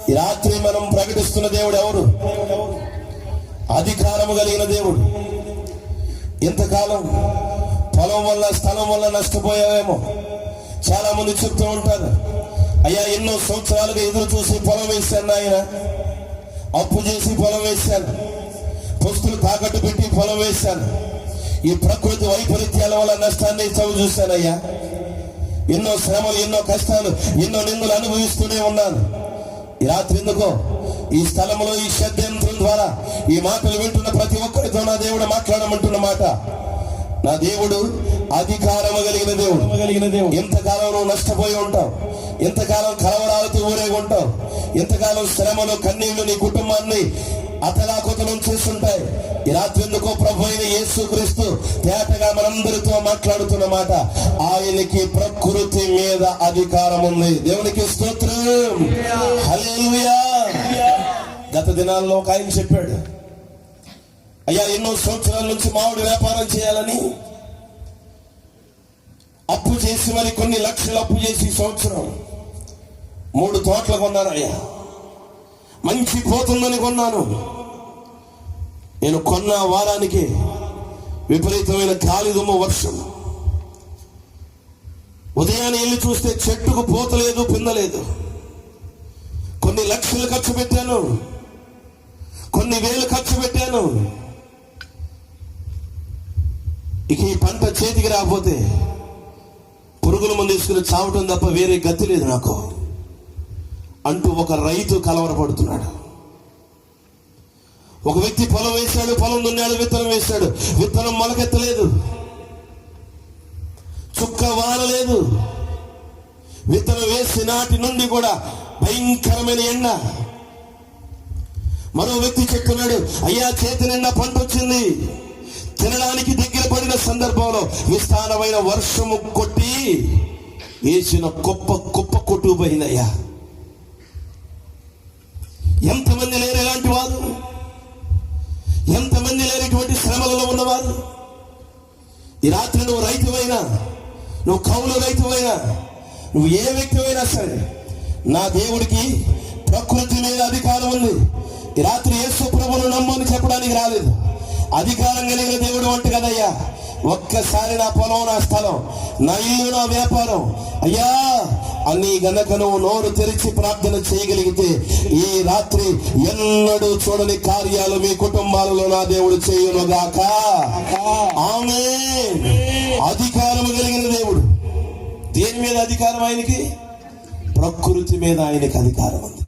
ఈ రాత్రి మనం ప్రకటిస్తున్న దేవుడు ఎవరు? అధికారము కలిగిన దేవుడు. ఇంతకాలం పొలం వల్ల స్థలం వల్ల నష్టపోయావేమో. చాలా మంది చెప్తూ ఉంటారు, అయ్యా ఎన్నో సంవత్సరాలుగా ఎదురు చూసి పొలం వేశాను, ఆయన అప్పు చేసి పొలం వేశాను, పుస్తులు తాకట్టు పెట్టి పొలం వేశాను, ఈ ప్రకృతి వైపరీత్యాల వల్ల నష్టాన్ని చవి చూశానయ్యా, ఎన్నో శ్రమలు, ఎన్నో కష్టాలు, ఎన్నో నిందలు అనుభవిస్తూనే ఉన్నాను. ఈ రాత్రి ఎందుకో ఈ స్థలంలో ఈ షడ్యంత్రం ద్వారా ఈ మాటలు వింటున్న ప్రతి ఒక్కరితో నా దేవుడు మాట్లాడమంటున్న మాట, నా దేవుడు అధికారము కలిగిన దేవుడు. ఎంతకాలం నువ్వు నష్టపోయి ఉంటావు, ఎంతకాలం కలవరాలతో ఊరేగి ఉంటావు, ఎంతకాలం శ్రమలు కన్నీళ్లు నీ కుటుంబాన్ని అతలాకుతలం చేస్తుంటాయి. ఈ రాత్రి ఎందుకో ప్రభు అయిన యేసుక్రీస్తు తేటగా మనందరితో మాట్లాడుతున్న మాట, ఆయనకి ప్రకృతి మీద అధికారం ఉంది. దేవునికి స్తోత్రం, హల్లెలూయా. గత దినాల్లో ఒక ఆయన చెప్పాడు, అయ్యా ఎన్నో సంవత్సరాల నుంచి మామిడి వ్యాపారం చేయాలని అప్పు చేసి, మరి కొన్ని లక్షలు అప్పు చేసి సంవత్సరం 3 తోటలు కొన్నాను. అయ్యా మంచి పోతుందని కొన్నాను. నేను కొన్న వారానికి విపరీతమైన గాలి దుమ్ము, వర్షం. ఉదయాన్నే వెళ్ళి చూస్తే చెట్టుకు పోతలేదు, పిందలేదు. కొన్ని లక్షలు ఖర్చు పెట్టాను, కొన్ని వేలు ఖర్చు పెట్టాను. ఇక ఈ పంట చేతికి రాకపోతే పురుగుల మందు తీసుకుని చావటం తప్ప వేరే గతి లేదు నాకు అంటూ ఒక రైతు కలవరపడుతున్నాడు. ఒక వ్యక్తి పొలం వేశాడు, పొలం దున్నాడు, విత్తనం వేశాడు, విత్తనం మొలకెత్తలేదు, చుక్క వానలేదు. విత్తనం వేసి నాటి నుండి కూడా భయంకరమైన ఎండ. మరో వ్యక్తి చెప్తున్నాడు, అయ్యా చేతి నిండా పంట వచ్చింది, తినడానికి దగ్గర పడిన సందర్భంలో విస్తారమైన వర్షము కొట్టి వేసిన కుప్ప కొట్టుకుపోయిందయ్యా. ఎంతమంది లేరు ఇలాంటి వారు? ఎంతమంది లేరు ఇటువంటి శ్రమలలో ఉన్నవారు? ఈ రాత్రి నువ్వు రైతువైనా, నువ్వు కౌలు రైతువైనా, నువ్వు ఏ వ్యక్తివైనా సరే, నా దేవుడికి ప్రకృతి మీద అధికారం ఉంది. ఈ రాత్రి యేసు ప్రభువును నమ్మని చెప్పడానికి రాలేదు. అధికారం కలిగిన దేవుడు అంటే కదయ్యా, ఒక్కసారి నా పొలం, నా స్థలం, నా ఇల్లు, నా వ్యాపారం, అయ్యా అని గనక నువ్వు నోరు తెరిచి ప్రార్థన చేయగలిగితే ఈ రాత్రి ఎన్నడూ చూడని కార్యాలు మీ కుటుంబాలలో నా దేవుడు చేయునుగాక. ఆమేన్. అధికారం కలిగిన దేవుడు. దేని మీద అధికారం ఆయనకి? ప్రకృతి మీద ఆయనకి అధికారం ఉంది.